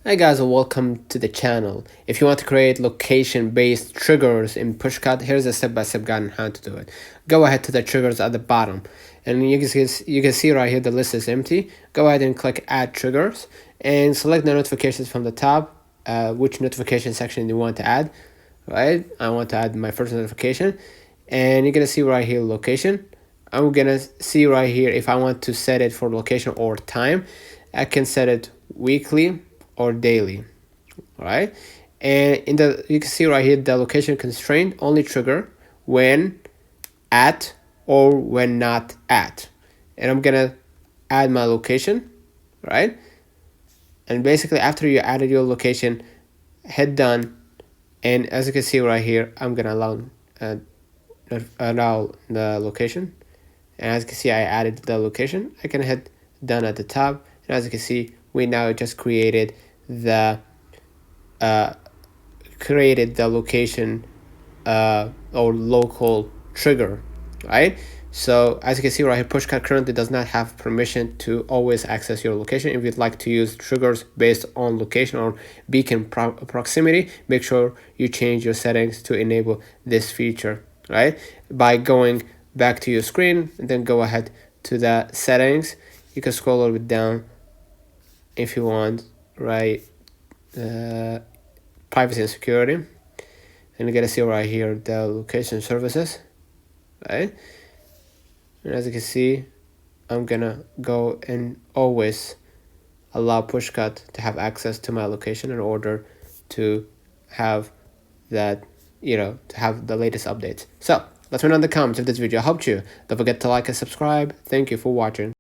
Hi guys, and welcome to the channel. If you want to create location-based triggers in Pushcut, here's a step-by-step guide on how to do it. Go ahead to the triggers at the bottom, and you can see right here the list is empty. Go ahead and click Add Triggers, and select the notifications from the top. Which notification section you want to add? Right, I want to add my first notification, and you're gonna see right here location. I'm gonna see right here if I want to set it for location or time. I can set it weekly or daily. All right, and you can see right here the location constraint only trigger when at or when not at. And I'm gonna add my location, right? And basically after you added your location, hit done, and as you can see right here, I'm gonna allow the location. And as you can see, I added the location. I can hit done at the top, and as you can see, we now just created the location or local trigger, right? So as you can see right here, Pushcut currently does not have permission to always access your location. If you'd like to use triggers based on location or beacon proximity, make sure you change your settings to enable this feature, right? By going back to your screen and then go ahead to the settings. You can scroll a little bit down if you want, right? Privacy and security, and you're gonna see right here the location services, right? And as you can see, I'm gonna go and always allow Pushcut to have access to my location in order to have that, to have the latest updates. So let me know in the comments if this video helped you. Don't forget to like and subscribe. Thank you for watching.